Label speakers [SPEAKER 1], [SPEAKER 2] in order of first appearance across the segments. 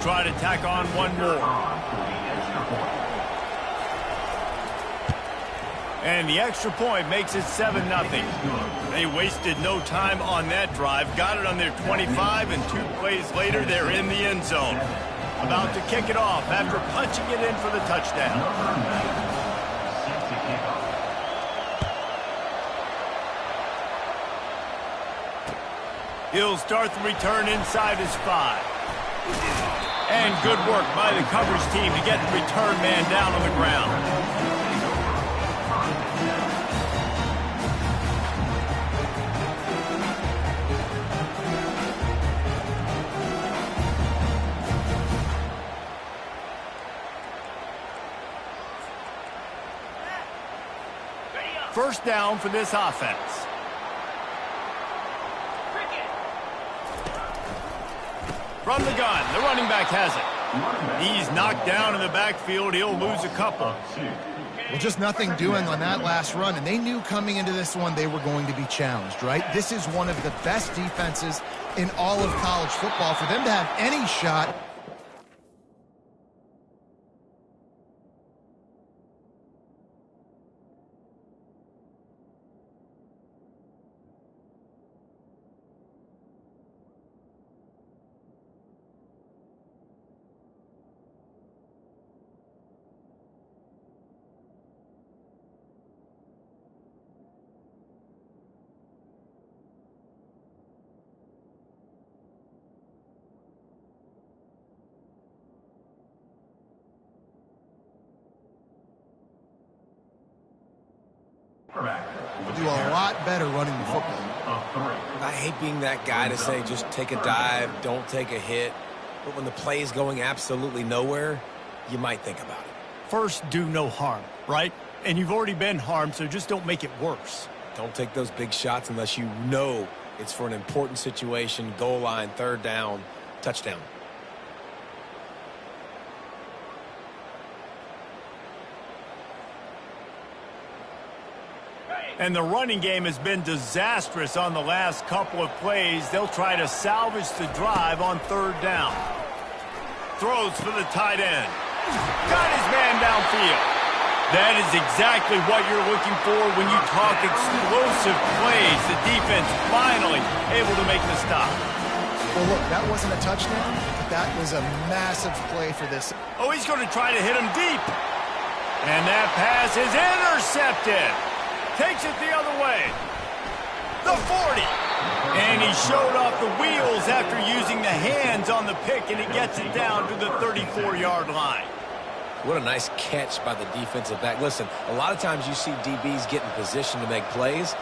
[SPEAKER 1] Try to tack on one more. And the extra point makes it 7-0. They wasted no time on that drive. Got it on their 25, and 2 plays later, they're in the end zone. About to kick it off after punching it in for the touchdown. He'll start the return inside his 5. And good work by the coverage team to get the return man down on the ground. First down for this offense. From the gun, the running back has it. He's knocked down in the backfield. He'll lose a couple.
[SPEAKER 2] Well, just nothing doing on that last run, and they knew coming into this one they were going to be challenged, right? This is one of the best defenses in all of college football. For them to have any shot. Do a lot better running the football.
[SPEAKER 3] I hate being that guy to say just take a dive, don't take a hit. But when the play is going absolutely nowhere, you might think about it.
[SPEAKER 1] First, do no harm, right? And you've already been harmed, so just don't make it worse.
[SPEAKER 3] Don't take those big shots unless you know it's for an important situation, goal line, third down, touchdown.
[SPEAKER 1] And the running game has been disastrous on the last couple of plays. They'll try to salvage the drive on third down. Throws for the tight end. Got his man downfield. That is exactly what you're looking for when you talk explosive plays. The defense finally able to make the stop.
[SPEAKER 2] Well, look, that wasn't a touchdown, but that was a massive play for this.
[SPEAKER 1] Oh, he's going to try to hit him deep. And that pass is intercepted. Takes it the other way. The 40. And he showed off the wheels after using the hands on the pick, and he gets it down to the 34-yard line.
[SPEAKER 3] What a nice catch by the defensive back. Listen, a lot of times you see DBs get in position to make plays,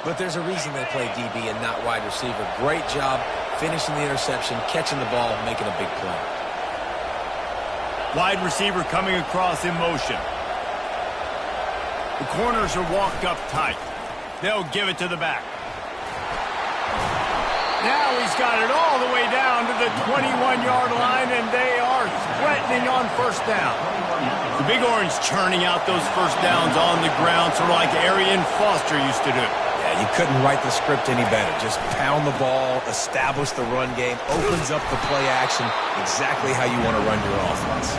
[SPEAKER 3] but there's a reason they play DB and not wide receiver. Great job finishing the interception, catching the ball, making a big play.
[SPEAKER 1] Wide receiver coming across in motion. The corners are walked up tight. They'll give it to the back. Now he's got it all the way down to the 21-yard line, and they are threatening on first down. The Big Orange churning out those first downs on the ground, sort of like Arian Foster used to do.
[SPEAKER 3] Yeah, you couldn't write the script any better. Just pound the ball, establish the run game, opens up the play action, exactly how you want to run your offense.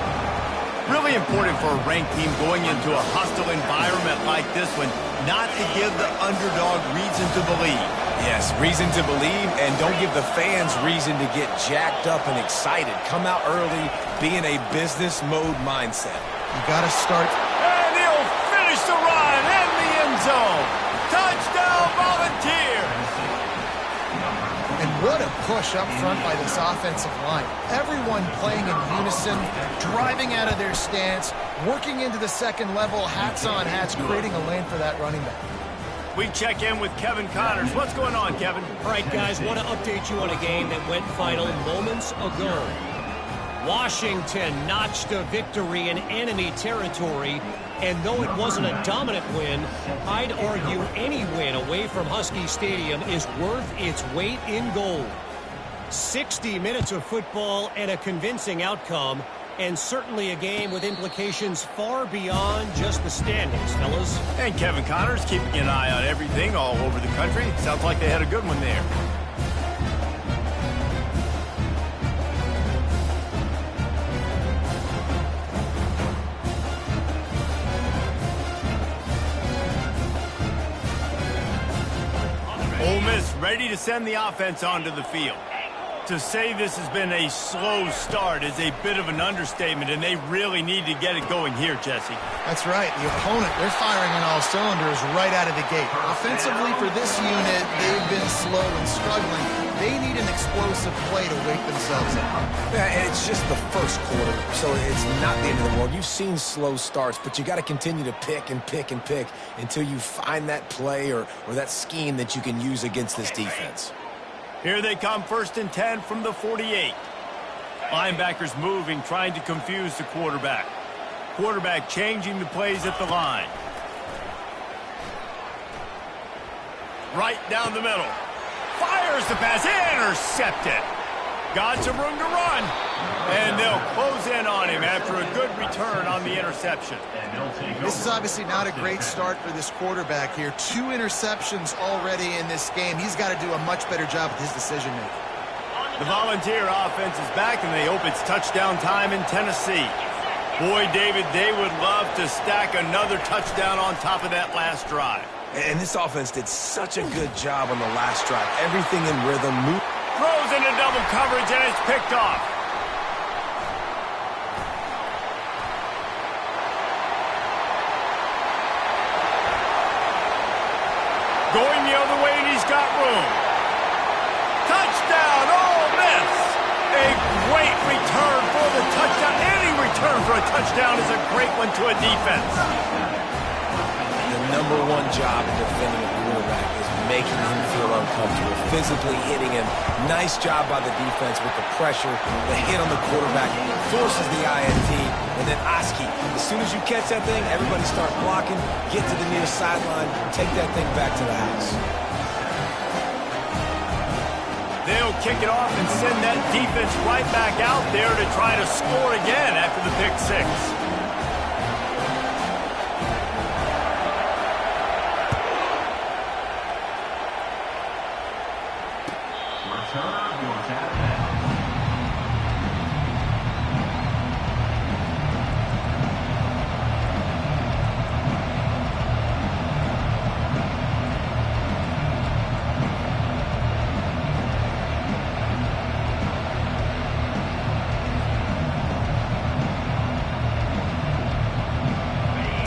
[SPEAKER 1] Really important for a ranked team going into a hostile environment like this one, not to give the underdog reason to believe.
[SPEAKER 3] Yes, reason to believe, and don't give the fans reason to get jacked up and excited. Come out early, be in a business mode mindset.
[SPEAKER 2] You got to start.
[SPEAKER 1] And he'll finish the run in the end zone. Touchdown, Volunteers!
[SPEAKER 2] And what a push up front by this offensive line. Everyone playing in unison, driving out of their stance, working into the second level, hats on hats, creating a lane for that running back.
[SPEAKER 1] We check in with Kevin Connors. What's going on, Kevin?
[SPEAKER 4] All right, guys, want to update you on a game that went final moments ago. Washington notched a victory in enemy territory, and though it wasn't a dominant win, I'd argue any win away from Husky Stadium is worth its weight in gold. 60 minutes of football and a convincing outcome, and certainly a game with implications far beyond just the standings, fellas.
[SPEAKER 1] And Kevin Connors keeping an eye on everything all over the country. Sounds like they had a good one there. ready to send the offense onto the field. To say this has been a slow start is a bit of an understatement, and they really need to get it going here, Jesse.
[SPEAKER 2] That's right. The opponent, they're firing on all cylinders right out of the gate. Offensively, for this unit, they've been slow and struggling. They need an explosive play to wake themselves up.
[SPEAKER 3] Yeah, and it's just the first quarter, so it's not the end of the world. You've seen slow starts, but you got to continue to pick and pick and pick until you find that play or that scheme that you can use against this defense.
[SPEAKER 1] Here they come, 1st and 10 from the 48. Linebackers moving, trying to confuse the quarterback. Quarterback changing the plays at the line. Right down the middle. Fires the pass, intercepted. Got some room to run. And they'll close in on him after a good return on the interception.
[SPEAKER 2] This is obviously not a great start for this quarterback here. 2 interceptions already in this game. He's got to do a much better job with his decision-making.
[SPEAKER 1] The Volunteer offense is back, and they hope it's touchdown time in Tennessee. Boy, David, they would love to stack another touchdown on top of that last drive.
[SPEAKER 3] And this offense did such a good job on the last drive. Everything in rhythm.
[SPEAKER 1] Throws into double coverage, and it's picked off. Going the other way, and he's got room. Touchdown, Ole Miss! A great return for the touchdown. Any return for a touchdown is a great one to a defense.
[SPEAKER 3] The #1 job in defending a quarterback is making him feel uncomfortable, physically hitting him. Nice job by the defense with the pressure, the hit on the quarterback, forces the INT, and then Oski. As soon as you catch that thing, everybody start blocking, get to the near sideline, take that thing back to the house.
[SPEAKER 1] They'll kick it off and send that defense right back out there to try to score again after the pick 6.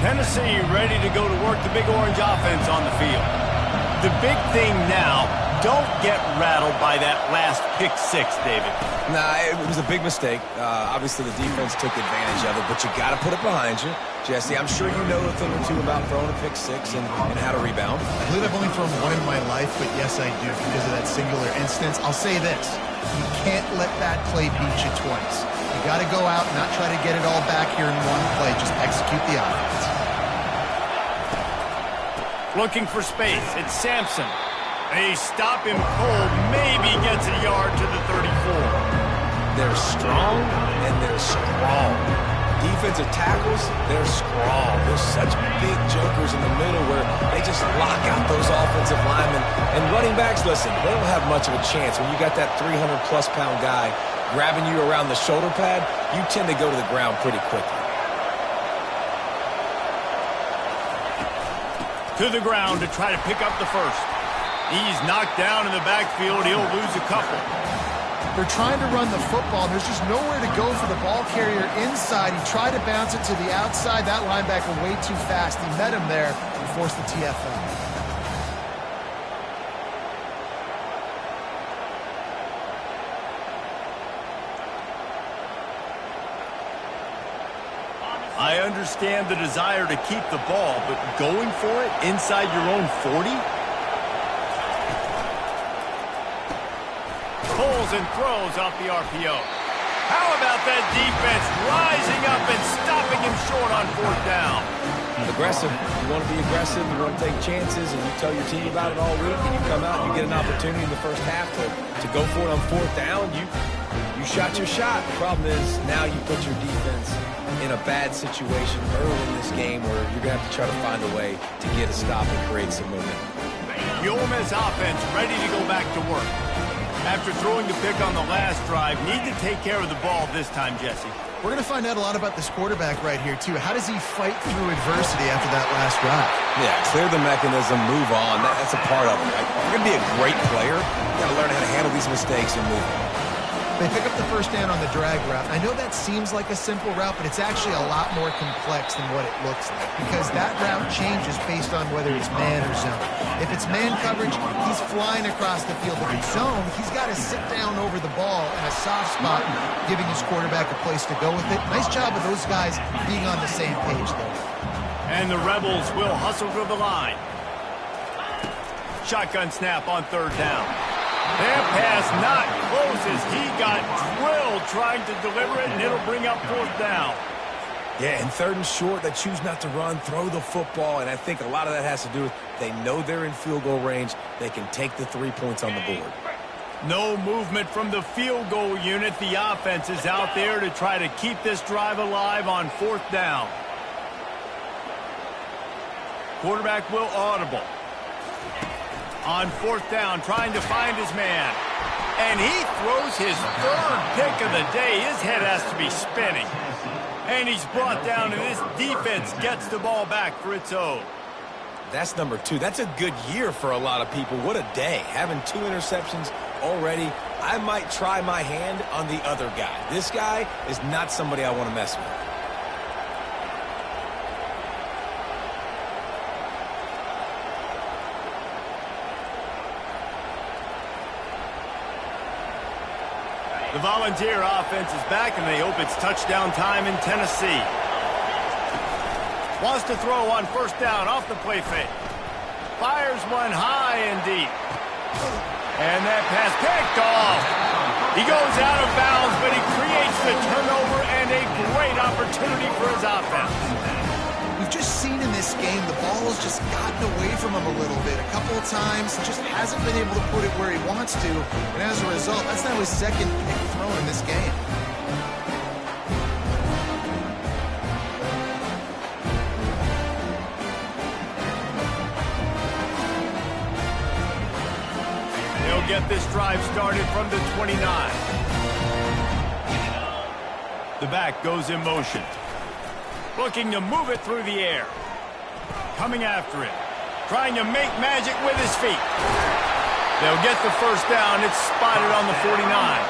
[SPEAKER 1] Tennessee ready to go to work the Big Orange offense on the field. The big thing now, don't get rattled by that last pick 6, David.
[SPEAKER 3] Nah, it was a big mistake. Obviously, the defense took advantage of it, but you got to put it behind you. Jesse, I'm sure you know a thing or two about throwing a pick 6 and how to rebound.
[SPEAKER 2] I believe I've only thrown 1 in my life, but yes, I do because of that singular instance. I'll say this. You can't let that play beat you twice. You got to go out and not try to get it all back here in one play. Just execute the offense.
[SPEAKER 1] Looking for space. It's Sampson. They stop him cold. Maybe gets a yard to the 34.
[SPEAKER 3] They're strong and they're strong. Defensive tackles, they're strong. They're such big jokers in the middle where they just lock out those offensive linemen. And running backs, listen, they don't have much of a chance. When you got that 300-plus pound guy grabbing you around the shoulder pad, you tend to go to the ground pretty quickly.
[SPEAKER 1] To the ground to try to pick up the first. He's knocked down in the backfield. He'll lose a couple.
[SPEAKER 2] They're trying to run the football. There's just nowhere to go for the ball carrier inside. He tried to bounce it to the outside. That linebacker way too fast. He met him there and forced the TFL.
[SPEAKER 1] I understand the desire to keep the ball, but going for it inside your own 40? Pulls and throws off the RPO. How about that defense rising up and stopping him short on 4th down?
[SPEAKER 3] Aggressive. You want to be aggressive, you want to take chances, and you tell your team about it all week, and you come out and you get an opportunity in the first half to go for it on 4th down. You shot your shot. The problem is now you put your defense in a bad situation early in this game where you're going to have to try to find a way to get a stop and create some momentum.
[SPEAKER 1] The Ole Miss offense ready to go back to work. After throwing the pick on the last drive, need to take care of the ball this time, Jesse.
[SPEAKER 2] We're going to find out a lot about this quarterback right here, too. How does he fight through adversity after that last drive?
[SPEAKER 3] Yeah, clear the mechanism, move on. That's a part of it. Right? You're going to be a great player. You got to learn how to handle these mistakes and move on.
[SPEAKER 2] They pick up the first down on the drag route. I know that seems like a simple route, but it's actually a lot more complex than what it looks like because that route changes based on whether it's man or zone. If it's man coverage, he's flying across the field. If it's zone, he's got to sit down over the ball in a soft spot, giving his quarterback a place to go with it. Nice job of those guys being on the same page there.
[SPEAKER 1] And the Rebels will hustle to the line. Shotgun snap on third down. That pass not close as he got drilled trying to deliver it, and it'll bring up fourth down.
[SPEAKER 3] Yeah, and third and short, they choose not to run, throw the football, and I think a lot of that has to do with they know they're in field goal range. They can take the 3 points on the board.
[SPEAKER 1] No movement from the field goal unit. The offense is out there to try to keep this drive alive on fourth down. Quarterback will audible. On fourth down, trying to find his man. And he throws his third pick of the day. His head has to be spinning. And he's brought down, and this defense gets the ball back for its own.
[SPEAKER 3] That's number 2. That's a good year for a lot of people. What a day. Having 2 interceptions already. I might try my hand on the other guy. This guy is not somebody I want to mess with.
[SPEAKER 1] The Volunteer offense is back, and they hope it's touchdown time in Tennessee. Wants to throw on first down off the play fake. Fires one high and deep. And that pass picked off. He goes out of bounds, but he creates the turnover and a great opportunity for his offense.
[SPEAKER 2] We've just seen in this game the ball has just gotten away from him a little bit. A couple of times, he just hasn't been able to put it where he wants to. And as a result, that's now his second pick thrown in this game.
[SPEAKER 1] They'll get this drive started from the 29. The back goes in motion. Looking to move it through the air. Coming after it. Trying to make magic with his feet. They'll get the first down. It's spotted on the 49.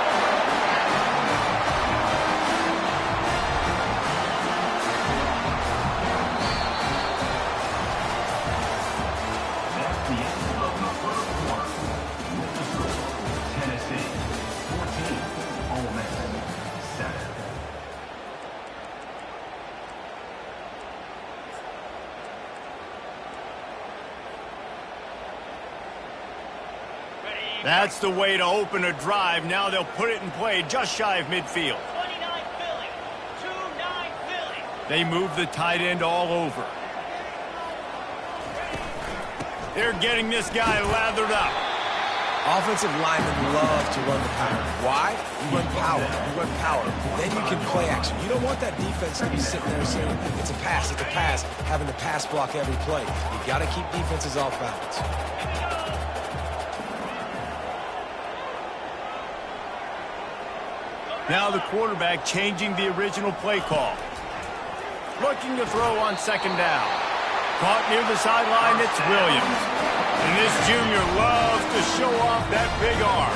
[SPEAKER 5] Tennessee, 14, Ole Miss, 7.
[SPEAKER 1] That's the way to open a drive. Now they'll put it in play just shy of midfield.
[SPEAKER 6] 29 Philly. 2-9 Philly.
[SPEAKER 1] They move the tight end all over. They're getting this guy lathered up.
[SPEAKER 3] Offensive linemen love to run the power. Why? You run power. You run power. Then you can play action. You don't want that defense to be sitting there saying, it's a pass, having to pass block every play. You got to keep defenses off balance.
[SPEAKER 1] Now the quarterback changing the original play call. Looking to throw on second down. Caught near the sideline, it's Williams. And this junior loves to show off that big arm.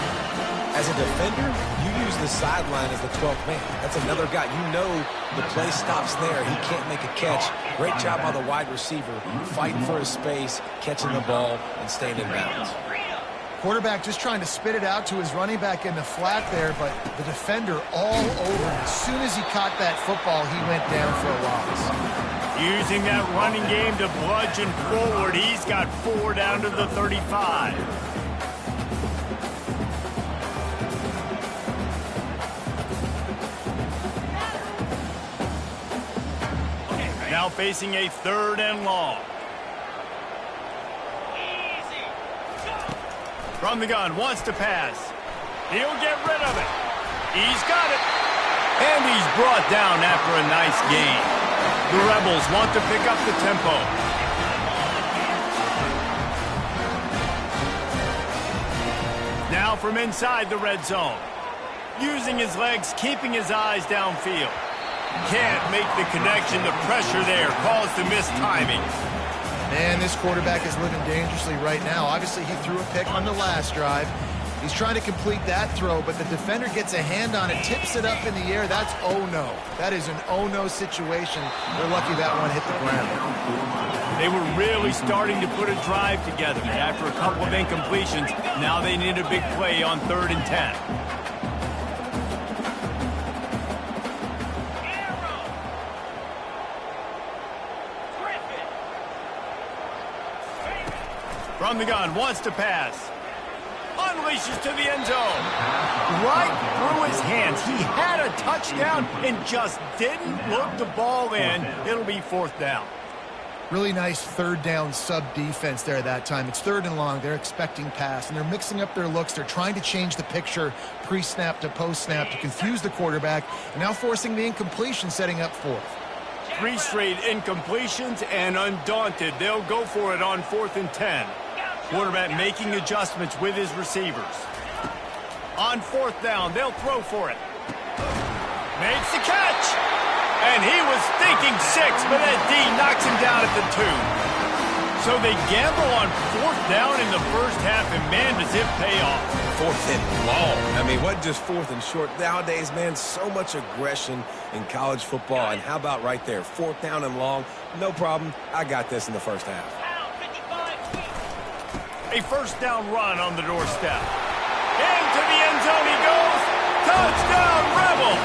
[SPEAKER 3] As a defender, you use the sideline as the 12th man. That's another guy. You know the play stops there. He can't make a catch. Great job by the wide receiver, fighting for his space, catching the ball, and staying in bounds.
[SPEAKER 2] Quarterback just trying to spit it out to his running back in the flat there, but the defender all over him. As soon as he caught that football, he went down for a loss.
[SPEAKER 1] Using that running game to bludgeon forward. He's got 4 down to the 35. Now facing a 3rd and long. From the gun, wants to pass. He'll get rid of it. He's got it. And he's brought down after a nice gain. The Rebels want to pick up the tempo. Now Now from inside the red zone. Using his legs, keeping his eyes downfield. Can't make the connection. The pressure there caused the missed timing.
[SPEAKER 2] Man, this quarterback is living dangerously right now. Obviously, he threw a pick on the last drive. He's trying to complete that throw, but the defender gets a hand on it, tips it up in the air. That's oh-no. That is an oh-no situation. They're lucky that one hit the ground.
[SPEAKER 1] They were really starting to put a drive together. After a couple of incompletions, now they need a big play on 3rd and 10. From the gun, wants to pass. Unleashes to the end zone. Right through his hands. He had a touchdown and just didn't look the ball in. It'll be 4th down.
[SPEAKER 2] Really nice 3rd down sub-defense there that time. It's 3rd and long. They're expecting pass, and they're mixing up their looks. They're trying to change the picture pre-snap to post-snap to confuse the quarterback, and now forcing the incompletion, setting up 4th.
[SPEAKER 1] 3 straight incompletions, and undaunted, they'll go for it on 4th and 10. Quarterback making adjustments with his receivers. On 4th down, they'll throw for it. Makes the catch. And he was thinking 6, but that D knocks him down at the 2. So they gamble on 4th down in the first half, and man, does it pay off.
[SPEAKER 3] 4th and long. I mean, what just 4th and short? Nowadays, man, so much aggression in college football. And how about right there? 4th down and long. No problem. I got this in the first half.
[SPEAKER 1] A 1st down run on the doorstep. Into the end zone he goes. Touchdown, Rebels!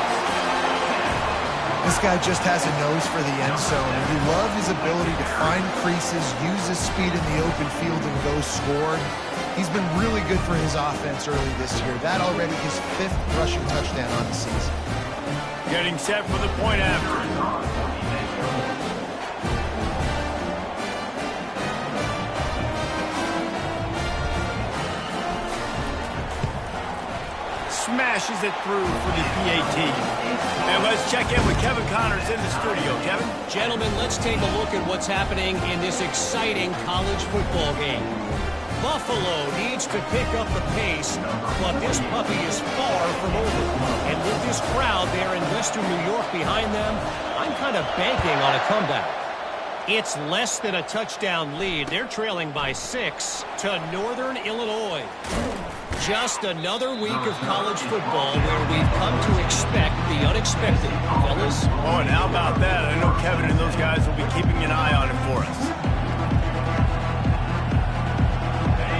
[SPEAKER 2] This guy just has a nose for the end zone, and you love his ability to find creases, use his speed in the open field, and go score. He's been really good for his offense early this year. That already his 5th rushing touchdown on the season.
[SPEAKER 1] Getting set for the point after. Smashes it through for the PAT. And let's check in with Kevin Connors in the studio. Kevin?
[SPEAKER 4] Gentlemen, let's take a look at what's happening in this exciting college football game. Buffalo needs to pick up the pace, but this puppy is far from over. And with this crowd there in Western New York behind them, I'm kind of banking on a comeback. It's less than a touchdown lead. They're trailing by 6 to Northern Illinois. Just another week of college football where we've come to expect the unexpected, fellas.
[SPEAKER 1] Oh, and how about that? I know Kevin and those guys will be keeping an eye on it for us.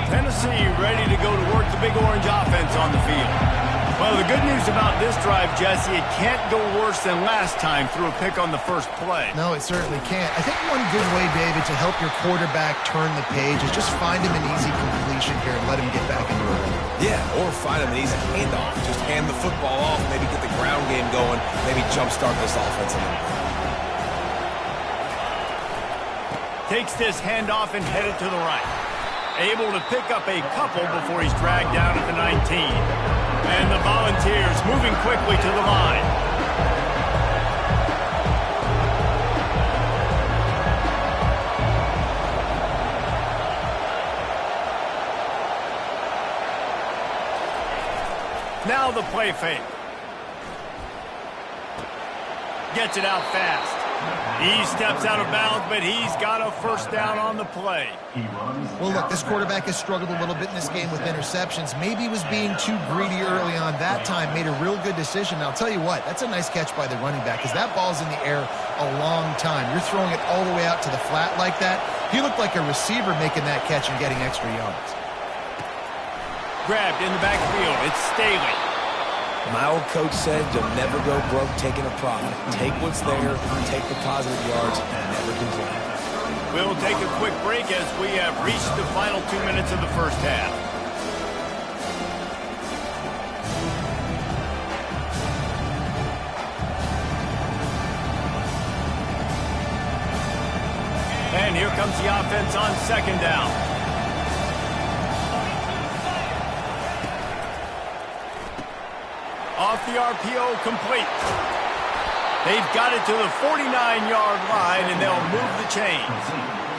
[SPEAKER 1] Tennessee ready to go to work the Big Orange offense on the field. Well, the good news about this drive, Jesse, it can't go worse than last time through a pick on the first play.
[SPEAKER 2] No, it certainly can't. I think one good way, David, to help your quarterback turn the page is just find him an easy completion here and let him get back into it.
[SPEAKER 3] Yeah, or find him an easy handoff. Just hand the football off, maybe get the ground game going, maybe jumpstart this offense a little bit.
[SPEAKER 1] Takes this handoff and headed to the right. Able to pick up a couple before he's dragged down at the 19. And the Volunteers moving quickly to the line. Now the play fake. Gets it out fast. He steps out of bounds, but he's got a 1st down on the play.
[SPEAKER 2] Well, look, this quarterback has struggled a little bit in this game with interceptions. Maybe he was being too greedy early on. That time made a real good decision. Now, I'll tell you what, that's a nice catch by the running back because that ball's in the air a long time. You're throwing it all the way out to the flat like that. He looked like a receiver making that catch and getting extra yards.
[SPEAKER 1] Grabbed in the backfield. It's Staley.
[SPEAKER 3] My old coach said you'll never go broke taking a profit. Take what's there, take the positive yards, and never complain.
[SPEAKER 1] We'll take a quick break as we have reached the final 2 minutes of the first half. And here comes the offense on 2nd down. Off the RPO, complete. They've got it to the 49-yard line, and they'll move the chains.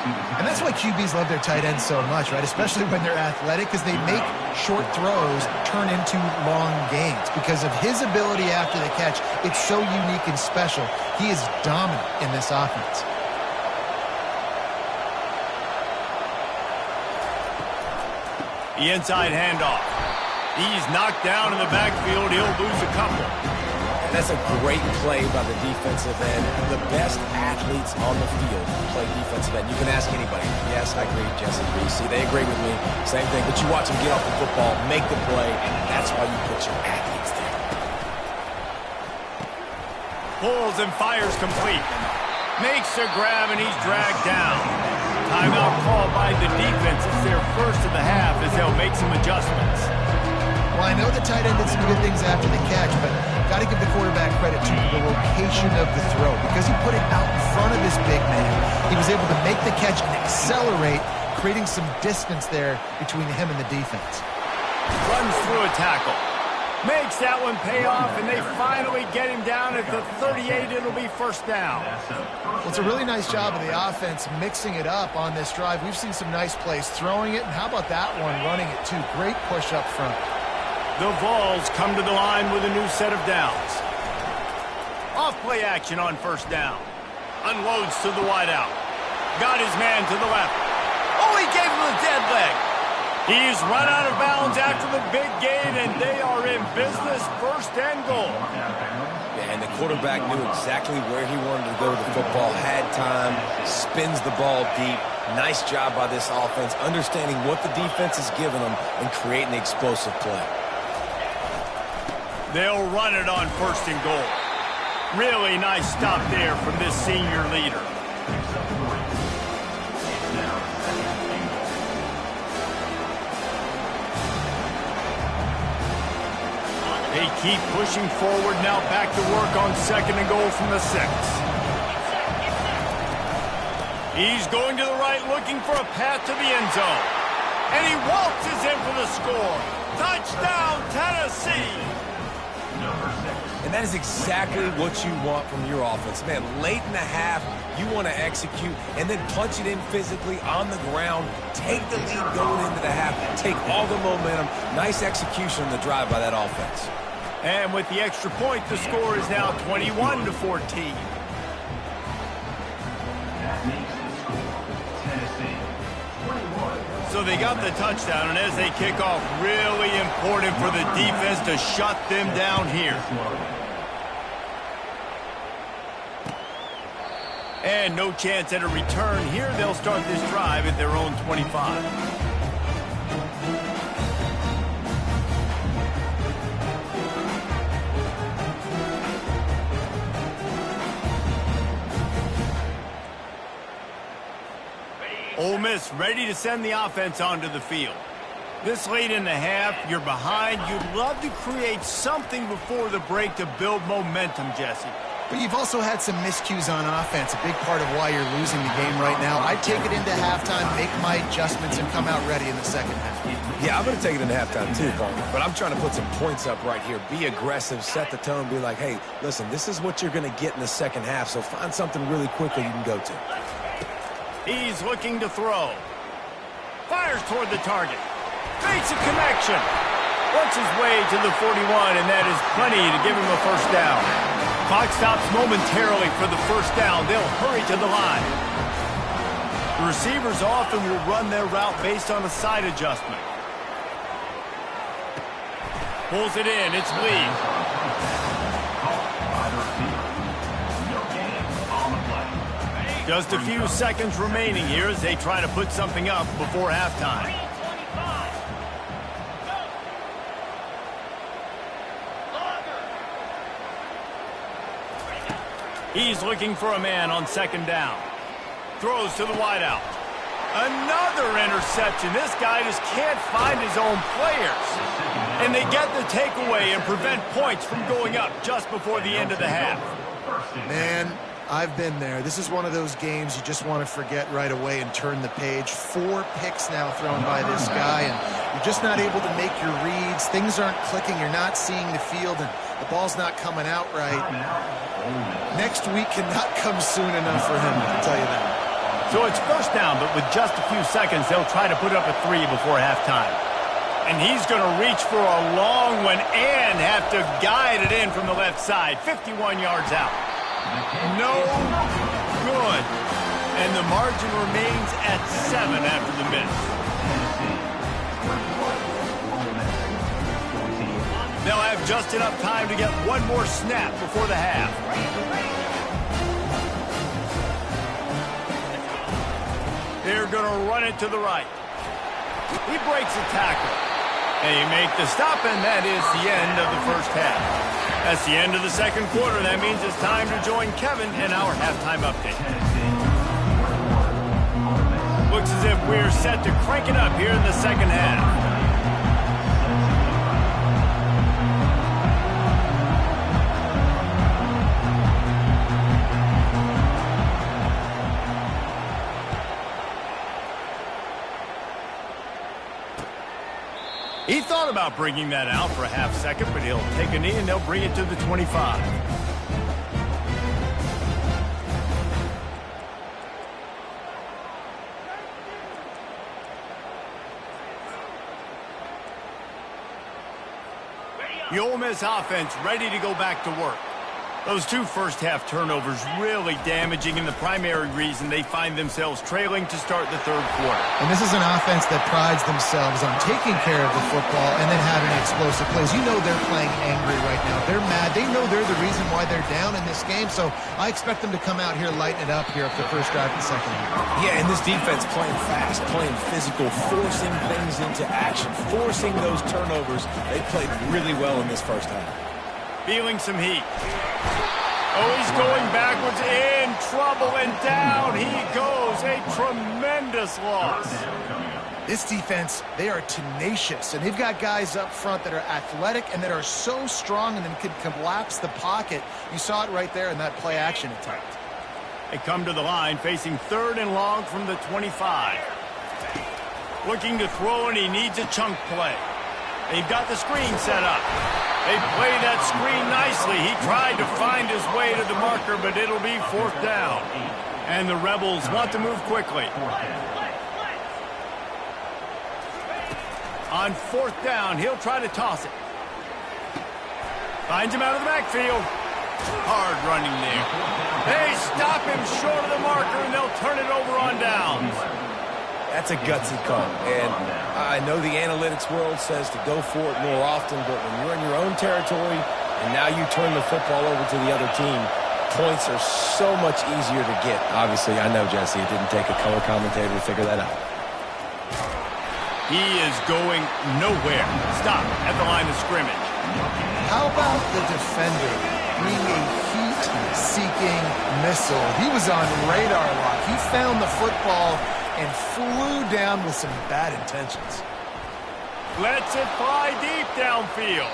[SPEAKER 2] And that's why QBs love their tight ends so much, right? Especially when they're athletic, because they make short throws turn into long gains. Because of his ability after the catch, it's so unique and special. He is dominant in this offense.
[SPEAKER 1] The inside handoff. He's knocked down in the backfield. He'll lose a couple.
[SPEAKER 3] That's a great play by the defensive end. The best athletes on the field play defensive end. You can ask anybody. Yes, I agree, Jesse Reese. They agree with me. Same thing. But you watch them get off the football, make the play, and that's why you put your athletes there.
[SPEAKER 1] Pulls and fires complete. Makes a grab, and he's dragged down. Timeout called by the defense. It's their first of the half as they'll make some adjustments.
[SPEAKER 2] Well, I know the tight end did some good things after the catch, but got to give the quarterback credit to the location of the throw. Because he put it out in front of his big man, he was able to make the catch and accelerate, creating some distance there between him and the defense.
[SPEAKER 1] Runs through a tackle. Makes that one pay off, and they finally get him down at the 38. It'll be first down.
[SPEAKER 2] Well, it's a really nice job of the offense mixing it up on this drive. We've seen some nice plays throwing it, and how about that one running it too? Great push up front.
[SPEAKER 1] The Vols come to the line with a new set of downs. Off play action on first down. Unloads to the wideout. Got his man to the left. Oh, he gave him a dead leg. He's run out of bounds after the big gain, and they are in business, first and goal.
[SPEAKER 3] Yeah, and the quarterback knew exactly where he wanted to go with the football, had time, spins the ball deep. Nice job by this offense, understanding what the defense is giving them and creating the explosive play.
[SPEAKER 1] They'll run it on first and goal. Really nice stop there from this senior leader. They keep pushing forward, now back to work on second and goal from the 6. He's going to the right, looking for a path to the end zone. And he waltzes in for the score. Touchdown, Tennessee!
[SPEAKER 3] And that is exactly what you want from your offense. Man, late in the half, you want to execute and then punch it in physically on the ground, take the lead going into the half, take all the momentum. Nice execution on the drive by that offense.
[SPEAKER 1] And with the extra point, the score is now 21-14. So they got the touchdown, and as they kick off, really important for the defense to shut them down here. And no chance at a return here. They'll start this drive at their own 25. Ole Miss ready to send the offense onto the field. This late in the half, you're behind. You'd love to create something before the break to build momentum, Jesse.
[SPEAKER 2] But you've also had some miscues on offense, a big part of why you're losing the game right now. I'd take it into halftime, make my adjustments, and come out ready in the second half.
[SPEAKER 3] Yeah, I'm going to take it into halftime too, Paul. But I'm trying to put some points up right here. Be aggressive, set the tone, be like, hey, listen, this is what you're going to get in the second half, so find something really quickly you can go to.
[SPEAKER 1] He's looking to throw. Fires toward the target. Fakes a connection. Works his way to the 41, and that is plenty to give him a first down. Clock stops momentarily for the first down. They'll hurry to the line. The receivers often will run their route based on a side adjustment. Pulls it in. It's Lee. Just a few seconds remaining here as they try to put something up before halftime. He's looking for a man on second down. Throws to the wideout. Another interception. This guy just can't find his own players. And they get the takeaway and prevent points from going up just before the end of the half.
[SPEAKER 2] Man, I've been there. This is one of those games you just want to forget right away and turn the page. 4 picks now thrown by this guy, and you're just not able to make your reads. Things aren't clicking. You're not seeing the field, and the ball's not coming out right. Next week cannot come soon enough for him, I'll tell you that.
[SPEAKER 1] So it's first down, but with just a few seconds, they'll try to put up a 3 before halftime. And he's going to reach for a long one and have to guide it in from the left side. 51 yards out. No good. And the margin remains at 7 after the miss. They'll have just enough time to get one more snap before the half. They're going to run it to the right. He breaks a tackle. They make the stop, and that is the end of the first half. That's the end of the second quarter. That means it's time to join Kevin in our halftime update. Looks as if we're set to crank it up here in the second half. He thought about bringing that out for a half second, but he'll take a knee and they'll bring it to the 25. The Ole Miss offense ready to go back to work. Those 2 first-half turnovers really damaging, and the primary reason they find themselves trailing to start the third quarter.
[SPEAKER 2] And this is an offense that prides themselves on taking care of the football and then having explosive plays. You know they're playing angry right now. They're mad. They know they're the reason why they're down in this game, so I expect them to come out here, lighten it up here for the first drive of the second half.
[SPEAKER 3] Yeah, and this defense playing fast, playing physical, forcing things into action, forcing those turnovers. They played really well in this first half.
[SPEAKER 1] Feeling some heat. Oh, he's going backwards, in trouble, and down he goes. A tremendous loss.
[SPEAKER 2] This defense, they are tenacious, and they've got guys up front that are athletic and that are so strong and then can collapse the pocket. You saw it right there in that play-action attempt.
[SPEAKER 1] They come to the line, facing 3rd and long from the 25. Looking to throw, and he needs a chunk play. They've got the screen set up. They played that screen nicely. He tried to find his way to the marker, but it'll be 4th down. And the Rebels want to move quickly. On 4th down, he'll try to toss it. Finds him out of the backfield. Hard running there. They stop him short of the marker, and they'll turn it over on downs.
[SPEAKER 3] That's a gutsy call, and I know the analytics world says to go for it more often, but when you're in your own territory and now you turn the football over to the other team, points are so much easier to get. Obviously, I know, Jesse, it didn't take a color commentator to figure that out.
[SPEAKER 1] He is going nowhere. Stop at the line of scrimmage.
[SPEAKER 2] How about the defender being a heat-seeking missile? He was on radar lock. He found the football and flew down with some bad intentions.
[SPEAKER 1] Lets it fly deep downfield.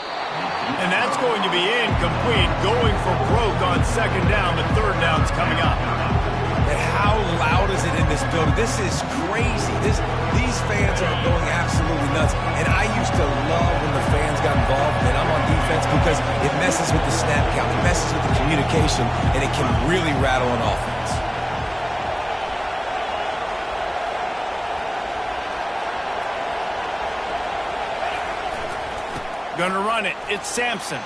[SPEAKER 1] And that's going to be incomplete, going for broke on 2nd down. The 3rd down's coming up.
[SPEAKER 3] And how loud is it in this building? This is crazy. These fans are going absolutely nuts. And I used to love when the fans got involved, and I'm on defense, because it messes with the snap count, it messes with the communication, and it can really rattle an offense.
[SPEAKER 1] Going to run it. It's Sampson.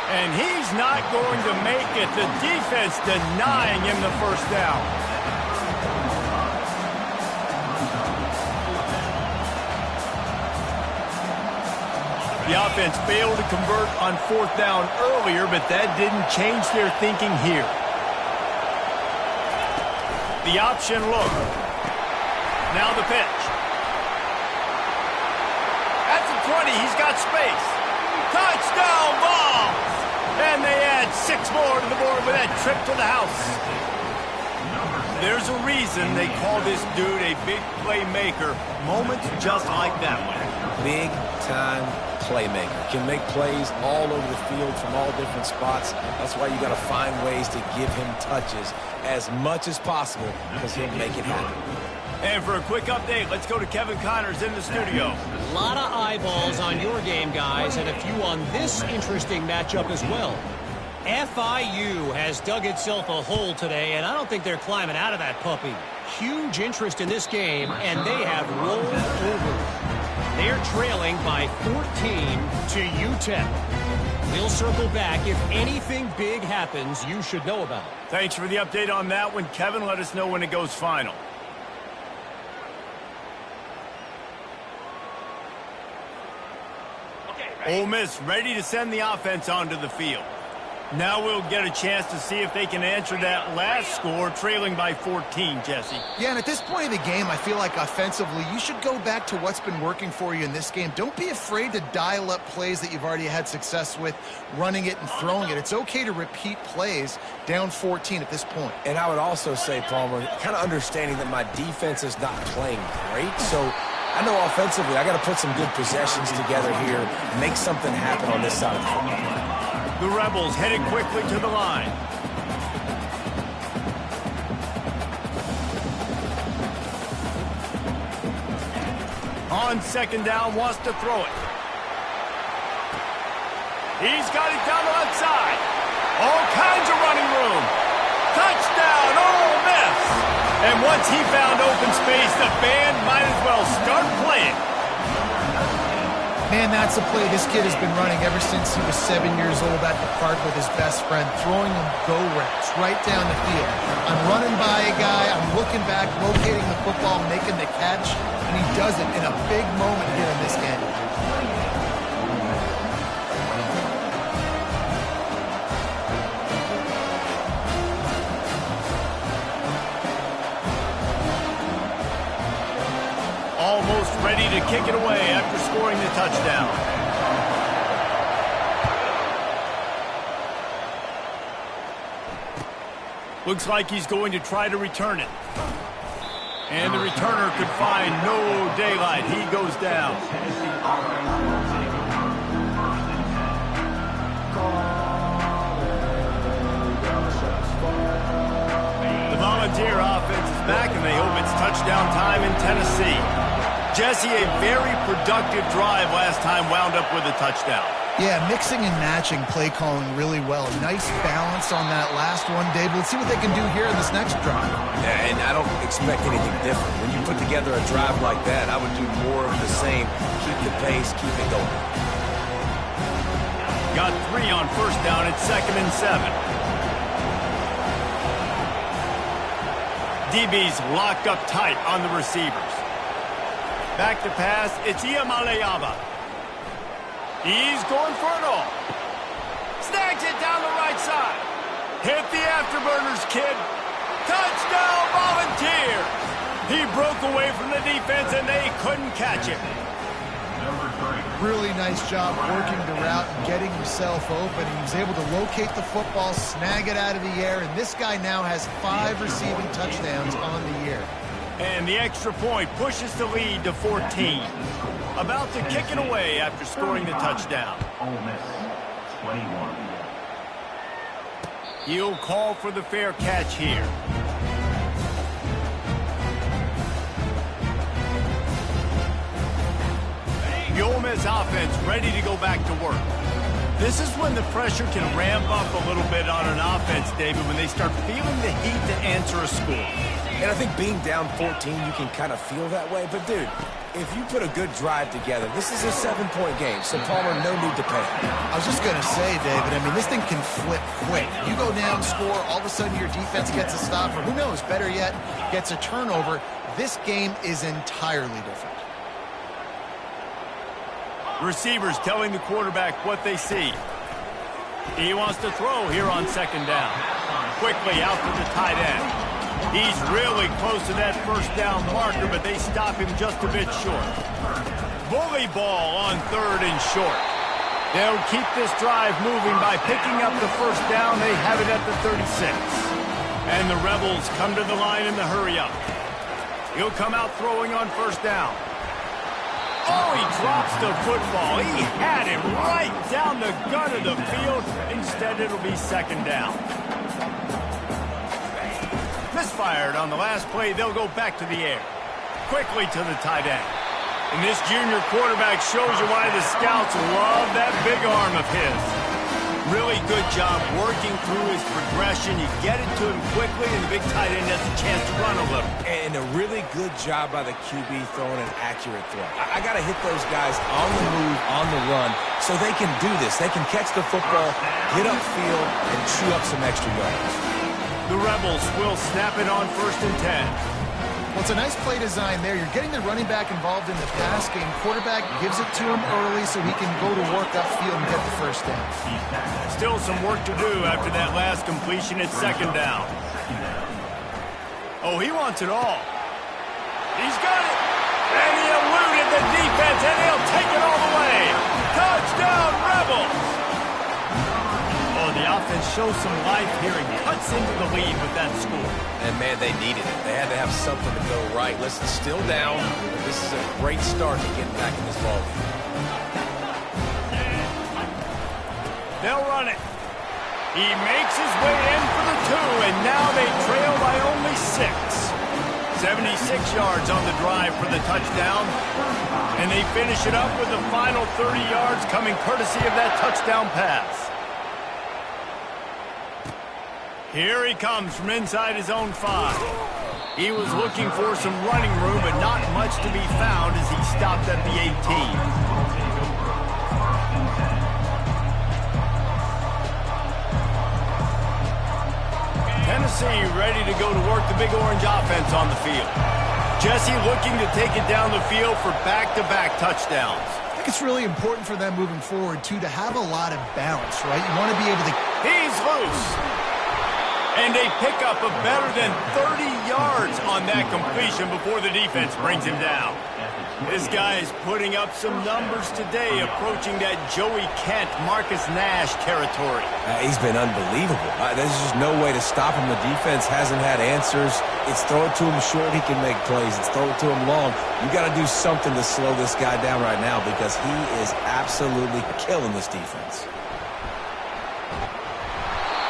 [SPEAKER 1] And he's not going to make it. The defense denying him the 1st down. The offense failed to convert on 4th down earlier, but that didn't change their thinking here. The option look. Now the pitch. At the 20, he's got space. Touchdown ball! And they add 6 more to the board with that trip to the house. There's a reason they call this dude a big playmaker. Moments just like that one.
[SPEAKER 3] Big-time playmaker. Can make plays all over the field from all different spots. That's why you got to find ways to give him touches as much as possible, because he'll make it happen.
[SPEAKER 1] And for a quick update, let's go to Kevin Connors in the studio.
[SPEAKER 4] A lot of eyeballs on your game, guys, and a few on this interesting matchup as well. FIU has dug itself a hole today, and I don't think they're climbing out of that puppy. Huge interest in this game, and they have rolled over. They're trailing by 14 to UTEP. We'll circle back if anything big happens you should know about.
[SPEAKER 1] Thanks for the update on that one, Kevin. Let us know when it goes final. Ole Miss ready to send the offense onto the field. Now we'll get a chance to see if they can answer that last score, trailing by 14, Jesse.
[SPEAKER 2] Yeah, and at this point of the game, I feel like offensively, you should go back to what's been working for you in this game. Don't be afraid to dial up plays that you've already had success with, running it and throwing it. It's okay to repeat plays down 14 at this point.
[SPEAKER 3] And I would also say, Palmer, kind of understanding that my defense is not playing great, so I know offensively I got to put some good possessions together here, make something happen on this side of the football.
[SPEAKER 1] The Rebels headed quickly to the line. On second down, wants to throw it. He's got it down the left side. All kinds of running room. Touchdown, Ole Miss! And once he found open space, the band might as well start playing.
[SPEAKER 2] Man, that's a play this kid has been running ever since he was 7 years old at the park with his best friend, throwing him go routes right down the field. I'm running by a guy, I'm looking back, locating the football, making the catch, and he does it in a big moment here in this game.
[SPEAKER 1] Almost ready to kick it away after scoring the touchdown. Looks like he's going to try to return it. And the returner could find no daylight. He goes down. The Volunteer offense is back, and they hope it's touchdown time in Tennessee. Jesse, a very productive drive last time wound up with a touchdown.
[SPEAKER 2] Yeah, mixing and matching play calling really well. Nice balance on that last one, Dave. Let's see what they can do here in this next drive.
[SPEAKER 3] Yeah, and I don't expect anything different. When you put together a drive like that, I would do more of the same. Keep the pace, keep it going.
[SPEAKER 1] Got 3 on first down at 2nd and 7. DB's locked up tight on the receivers. Back to pass, it's Iamaleava. He's going for it all. Snags it down the right side. Hit the afterburners, kid. Touchdown, Volunteers. He broke away from the defense, and they couldn't catch him.
[SPEAKER 2] Really nice job working the route and getting himself open. He was able to locate the football, snag it out of the air, and this guy now has 5 receiving touchdowns on the year.
[SPEAKER 1] And the extra point pushes the lead to 14. About to kick it away after scoring the touchdown.
[SPEAKER 5] Ole Miss, 21.
[SPEAKER 1] He'll call for the fair catch here. The Ole Miss offense ready to go back to work. This is when the pressure can ramp up a little bit on an offense, David, when they start feeling the heat to answer a score.
[SPEAKER 3] And I think being down 14, you can kind of feel that way. But, dude, if you put a good drive together, this is a 7-point game. So, Palmer, no need to panic.
[SPEAKER 2] I was just going to say, David, I mean, this thing can flip quick. You go down, score, all of a sudden your defense gets a stop, or who knows, better yet, gets a turnover. This game is entirely different.
[SPEAKER 1] Receivers telling the quarterback what they see. He wants to throw here on 2nd down. Quickly out to the tight end. He's really close to that first down marker, but they stop him just a bit short. Bully ball on 3rd and short. They'll keep this drive moving by picking up the first down. They have it at the 36. And the Rebels come to the line in the hurry-up. He'll come out throwing on first down. Oh, he drops the football. He had him right down the gun of the field. Instead, it'll be 2nd down. Misfired on the last play. They'll go back to the air. Quickly to the tight end. And this junior quarterback shows you why the scouts love that big arm of his. Really good job working through his progression. You get it to him quickly, and the big tight end has a chance to run a little.
[SPEAKER 3] And a really good job by the QB throwing an accurate throw. I got to hit those guys on the move, on the run, so they can do this. They can catch the football, get upfield, and chew up some extra yards.
[SPEAKER 1] The Rebels will snap it on 1st and 10.
[SPEAKER 2] Well, it's a nice play design there. You're getting the running back involved in the pass game. Quarterback gives it to him early so he can go to work upfield and get the first down.
[SPEAKER 1] Still some work to do after that last completion at 2nd down. Oh, he wants it all. He's got it. And he eluded the defense, and he'll take it all the way. Touchdown, Rebels! Oh, the offense shows some life here and cuts into the lead with that score.
[SPEAKER 3] And, man, they needed it. They had to have something to go right. Listen, still down, but this is a great start to getting back in this ballgame.
[SPEAKER 1] They'll run it. He makes his way in for the 2, and now they trail by only 6. 76 yards on the drive for the touchdown, and they finish it up with the final 30 yards coming courtesy of that touchdown pass. Here he comes from inside his own 5. He was looking for some running room, but not much to be found as he stopped at the 18. Tennessee ready to go to work the Big Orange offense on the field. Jesse looking to take it down the field for back-to-back touchdowns.
[SPEAKER 2] I think it's really important for them moving forward, too, to have a lot of balance, right? You want to be able to...
[SPEAKER 1] He's loose. And they pick up a better than 30 yards on that completion before the defense brings him down. This guy is putting up some numbers today, approaching that Joey Kent, Marcus Nash territory.
[SPEAKER 3] He's been unbelievable. There's just no way to stop him. The defense hasn't had answers. It's throw it to him short, he can make plays. It's throw it to him long. You got to do something to slow this guy down right now because he is absolutely killing this defense.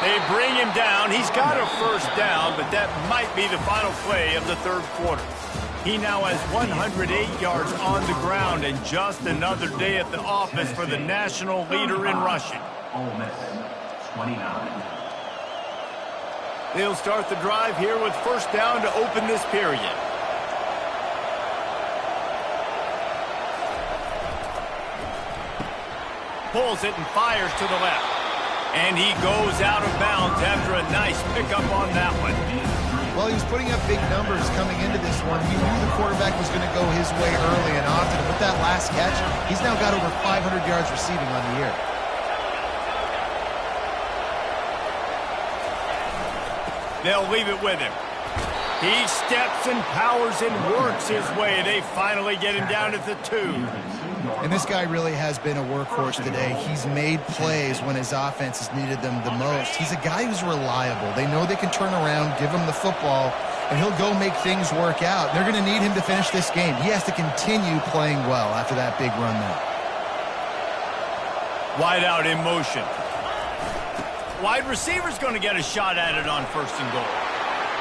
[SPEAKER 1] They bring him down. He's got a first down, but that might be the final play of the 3rd quarter. He now has 108 yards on the ground, and just another day at the office for the national leader in rushing.
[SPEAKER 5] Ole Miss, 29.
[SPEAKER 1] They'll start the drive here with 1st down to open this period. Pulls it and fires to the left. And he goes out of bounds after a nice pickup on that one.
[SPEAKER 2] Well, he was putting up big numbers coming into this one. He knew the quarterback was going to go his way early and often. And with that last catch, he's now got over 500 yards receiving on the year.
[SPEAKER 1] They'll leave it with him. He steps and powers and works his way. They finally get him down at the 2.
[SPEAKER 2] And this guy really has been a workhorse today. He's made plays when his offense has needed them the most. He's a guy who's reliable. They know they can turn around, give him the football, and he'll go make things work out. They're going to need him to finish this game. He has to continue playing well after that big run there.
[SPEAKER 1] Wide out in motion. Wide receiver's going to get a shot at it on 1st and goal.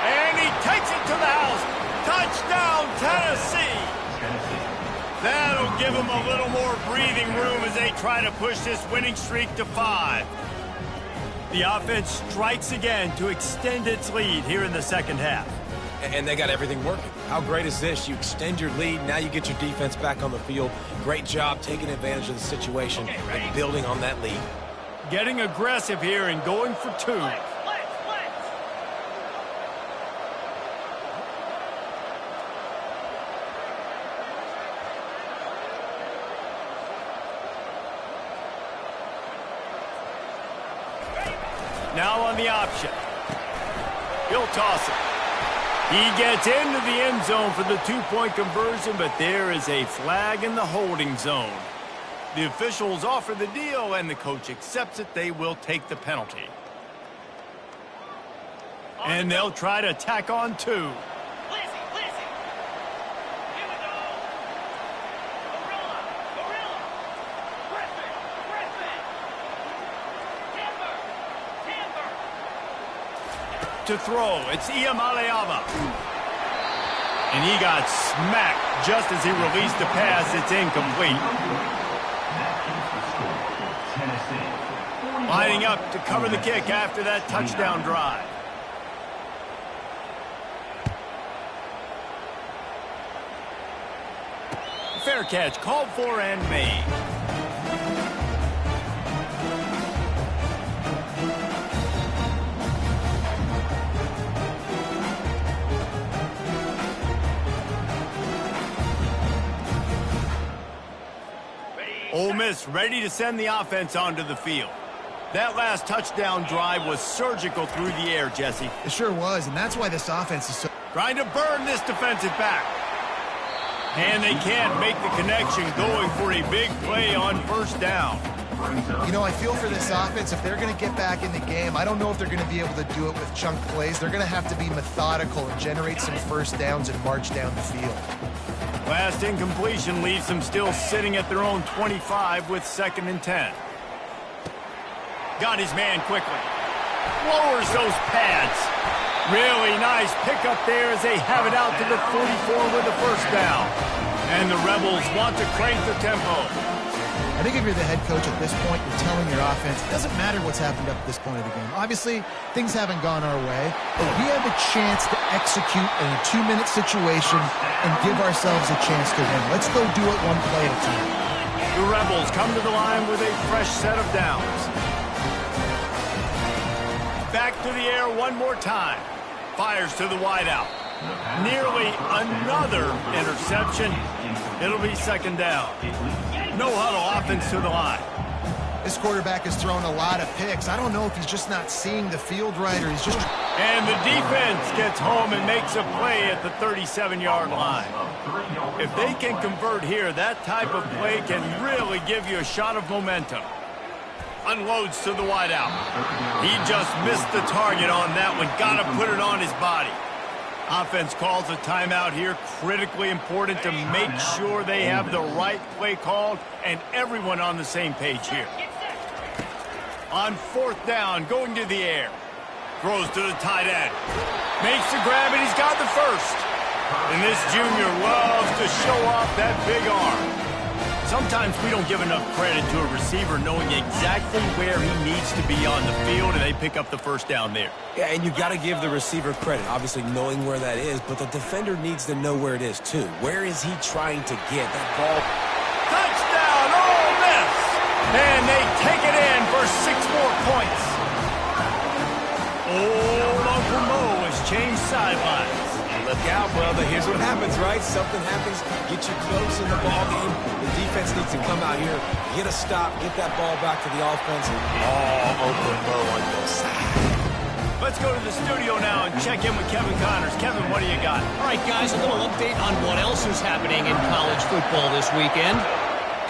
[SPEAKER 1] And he takes it to the house. Touchdown, Tennessee! That'll give them a little more breathing room as they try to push this winning streak to 5. The offense strikes again to extend its lead here in the 2nd half.
[SPEAKER 3] And they got everything working. How great is this? You extend your lead, now you get your defense back on the field. Great job taking advantage of the situation and building on that lead.
[SPEAKER 1] Getting aggressive here and going for 2. Now on the option. He'll toss it. He gets into the end zone for the 2-point conversion, but there is a flag in the holding zone. The officials offer the deal, and the coach accepts it. They will take the penalty. And they'll try to tack on 2. To throw, it's Iamaleava. And he got smacked just as he released the pass. It's incomplete. Lining up to cover the kick after that touchdown drive. Fair catch called for and made. Ole Miss ready to send the offense onto the field. That last touchdown drive was surgical through the air, Jesse.
[SPEAKER 2] It sure was, and that's why this offense is so...
[SPEAKER 1] Trying to burn this defensive back. And they can't make the connection, going for a big play on first down.
[SPEAKER 2] You know, I feel for this offense, if they're going to get back in the game, I don't know if they're going to be able to do it with chunk plays. They're going to have to be methodical and generate some first downs and march down the field.
[SPEAKER 1] Last incompletion leaves them still sitting at their own 25 with 2nd and 10. Got his man quickly. Lowers those pads. Really nice pickup there as they have it out to the 44 with the first down. And the Rebels want to crank the tempo.
[SPEAKER 2] I think if you're the head coach at this point, you're telling your offense, it doesn't matter what's happened up to this point of the game. Obviously, things haven't gone our way, but we have a chance to execute in a 2-minute situation and give ourselves a chance to win. Let's go do it one play at a time.
[SPEAKER 1] The Rebels come to the line with a fresh set of downs. Back to the air one more time. Fires to the wideout. Nearly another interception. It'll be 2nd down. No huddle offense to the line.
[SPEAKER 2] This quarterback has thrown a lot of picks. I don't know if he's just not seeing the field right or he's just...
[SPEAKER 1] And the defense gets home and makes a play at the 37-yard line. If they can convert here, that type of play can really give you a shot of momentum. Unloads to the wideout. He just missed the target on that one. Got to put it on his body. Offense calls a timeout here. Critically important to make sure they have the right play called and everyone on the same page here. On 4th down, going to the air. Throws to the tight end. Makes the grab, and he's got the first. And this junior loves to show off that big arm. Sometimes we don't give enough credit to a receiver knowing exactly where he needs to be on the field, and they pick up the first down there.
[SPEAKER 3] Yeah, and you got to give the receiver credit, obviously knowing where that is, but the defender needs to know where it is too. Where is he trying to get that ball?
[SPEAKER 1] Touchdown, Ole Miss! And they take it in for 6 more points. Old Uncle Mo has changed sidelines.
[SPEAKER 3] Look out, brother. Here's what happens, right? Something happens, get you close in the ball game. The defense needs to come out here, get a stop, get that ball back to the offense. Oh, Uncle Mo on your side.
[SPEAKER 1] Let's go to the studio now and check in with Kevin Connors. Kevin, what do you got?
[SPEAKER 4] All right, guys, a little update on what else is happening in college football this weekend.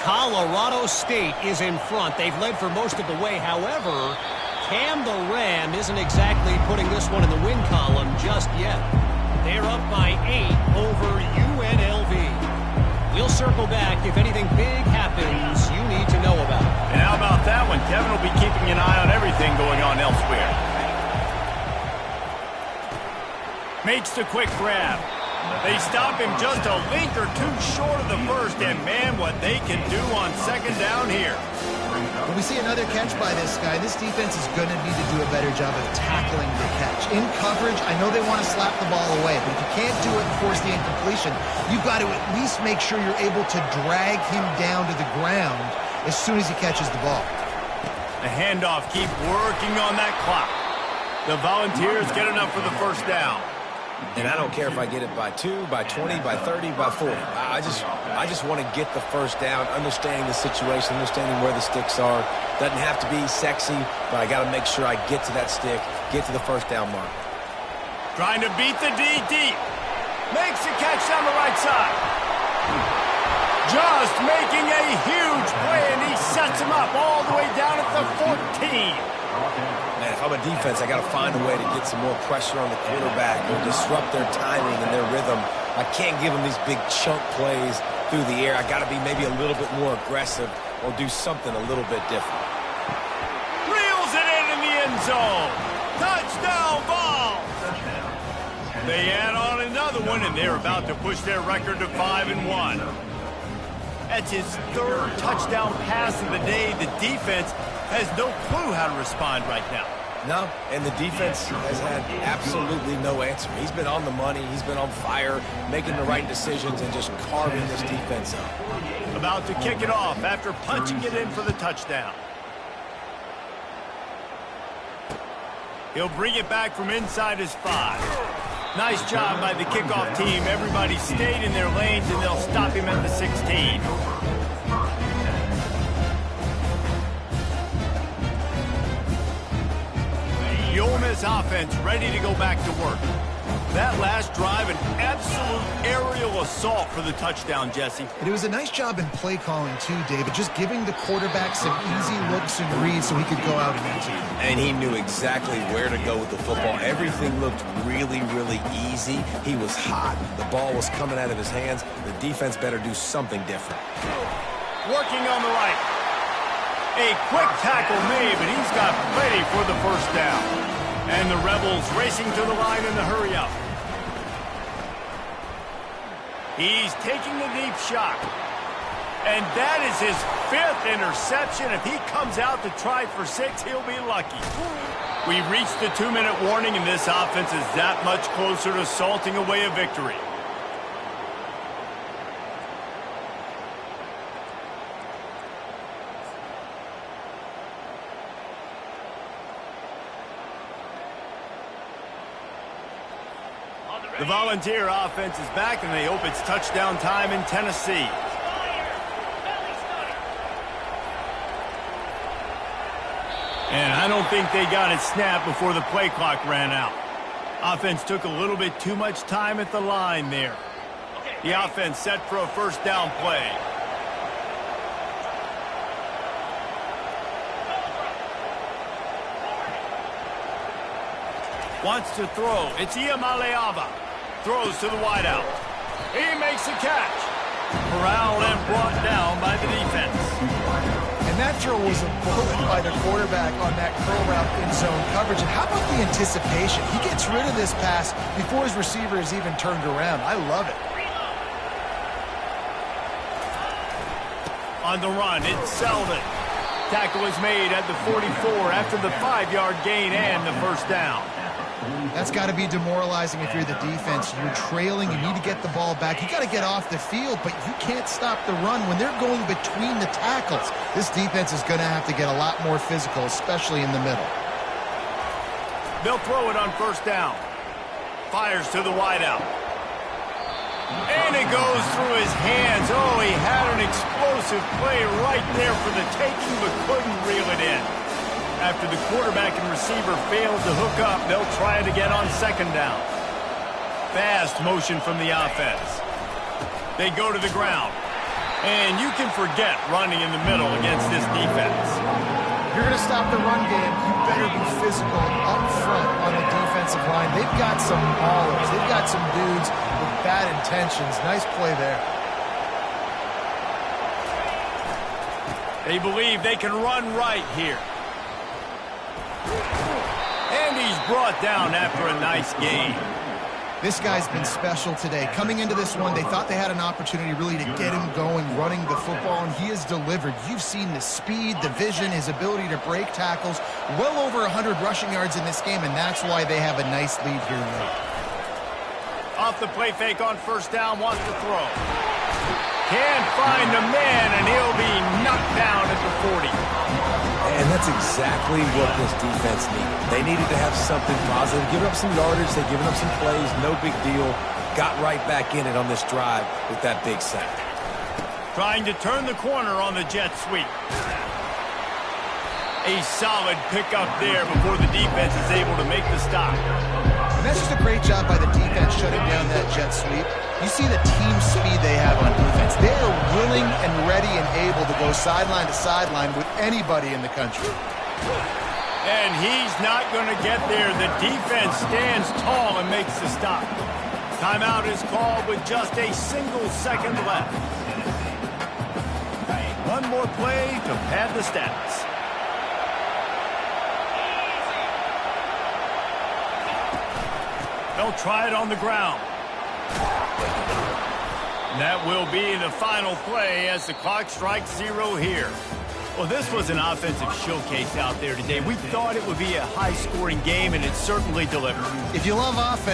[SPEAKER 4] Colorado State is in front. They've led for most of the way. However, Cam the Ram isn't exactly putting this one in the win column just yet. They're up by 8 over UNLV. We'll circle back if anything big happens you need to know about.
[SPEAKER 1] And how about that one? Kevin will be keeping an eye on everything going on elsewhere. Makes the quick grab. They stop him just a link or two short of the first, and man, what they can do on 2nd down here.
[SPEAKER 2] When we see another catch by this guy, this defense is going to need to do a better job of tackling the catch. In coverage, I know they want to slap the ball away, but if you can't do it and force the incompletion, you've got to at least make sure you're able to drag him down to the ground as soon as he catches the ball.
[SPEAKER 1] The handoff, keep working on that clock. The Volunteers get enough for the first down.
[SPEAKER 3] And I don't care if I get it by 2, by 20, by 30, by 40. I just want to get the first down, understanding the situation, understanding where the sticks are. Doesn't have to be sexy, but I got to make sure I get to that stick, get to the first down mark.
[SPEAKER 1] Trying to beat the D deep. Makes the catch down the right side. Just making a huge play, and he sets him up all the way down at the 14.
[SPEAKER 3] Man, if I'm a defense, I got to find a way to get some more pressure on the quarterback or disrupt their timing and their rhythm. I can't give them these big chunk plays through the air. I got to be maybe a little bit more aggressive or do something a little bit different.
[SPEAKER 1] Reels it in the end zone. Touchdown ball. They add on another one, and they're about to push their record to 5-1. That's his 3rd touchdown pass of the day. The defense has no clue how to respond right now.
[SPEAKER 3] No, and the defense has had absolutely no answer. He's been on the money. He's been on fire, making the right decisions and just carving this defense up.
[SPEAKER 1] About to kick it off after punching it in for the touchdown. He'll bring it back from inside his 5. Nice job by the kickoff team. Everybody stayed in their lanes, and they'll stop him at the 16. The Ole Miss offense ready to go back to work. That last drive, an absolute aerial assault for the touchdown, Jesse.
[SPEAKER 2] And it was a nice job in play calling too, David, just giving the quarterback some easy looks and reads so he could go out and execute.
[SPEAKER 3] And he knew exactly where to go with the football. Everything looked really, really easy. He was hot. The ball was coming out of his hands. The defense better do something different.
[SPEAKER 1] Working on the right. A quick tackle made, but he's got plenty for the first down. And the Rebels racing to the line in the hurry-up. He's taking the deep shot. And that is his 5th interception. If he comes out to try for 6, he'll be lucky. We've reached the 2-minute warning, and this offense is that much closer to salting away a victory. The Volunteer offense is back, and they hope it's touchdown time in Tennessee. And I don't think they got it snapped before the play clock ran out. Offense took a little bit too much time at the line there. The offense set for a first down play. Wants to throw. It's Iamaleava. Throws to the wideout. He makes the catch. Corralled and brought down by the defense.
[SPEAKER 2] And that throw was a bullet by the quarterback on that curl route in zone coverage. And how about the anticipation? He gets rid of this pass before his receiver is even turned around. I love it.
[SPEAKER 1] On the run, it's Selden. Tackle is made at the 44 after the 5-yard gain and the first down.
[SPEAKER 2] That's got to be demoralizing if you're the defense. You're trailing. You need to get the ball back. You got to get off the field, but you can't stop the run when they're going between the tackles. This defense is going to have to get a lot more physical, especially in the middle.
[SPEAKER 1] They'll throw it on first down. Fires to the wideout. And it goes through his hands. Oh, he had an explosive play right there for the taking, but couldn't reel it in. After the quarterback and receiver failed to hook up, they'll try it again on second down. Fast motion from the offense. They go to the ground. And you can forget running in the middle against this defense.
[SPEAKER 2] If you're going to stop the run game, you better be physical up front on the defensive line. They've got some ballers. They've got some dudes with bad intentions. Nice play there.
[SPEAKER 1] They believe they can run right here. And he's brought down after a nice gain.
[SPEAKER 2] This guy's been special today. Coming into this one, they thought they had an opportunity really to get him going, running the football, and he has delivered. You've seen the speed, the vision, his ability to break tackles. Well over 100 rushing yards in this game, and that's why they have a nice lead here late.
[SPEAKER 1] Off the play fake on first down, wants to throw. Can't find a man, and he'll be knocked down at the 40.
[SPEAKER 3] And that's exactly what this defense needed. They needed to have something positive. Giving up some yardage, they've given up some plays, no big deal. Got right back in it on this drive with that big sack.
[SPEAKER 1] Trying to turn the corner on the jet sweep. A solid pickup there before the defense is able to make the stop.
[SPEAKER 2] And that's just a great job by the defense shutting down that jet sweep. You see the team speed they have on defense. They are willing and ready and able to go sideline to sideline with anybody in the country.
[SPEAKER 1] And he's not going to get there. The defense stands tall and makes the stop. Timeout is called with just a single second left. One more play to pad the stats. They'll try it on the ground. That will be the final play as the clock strikes 0 here. Well, this was an offensive showcase out there today. We thought it would be a high-scoring game, and it certainly delivered.
[SPEAKER 2] If you love offense,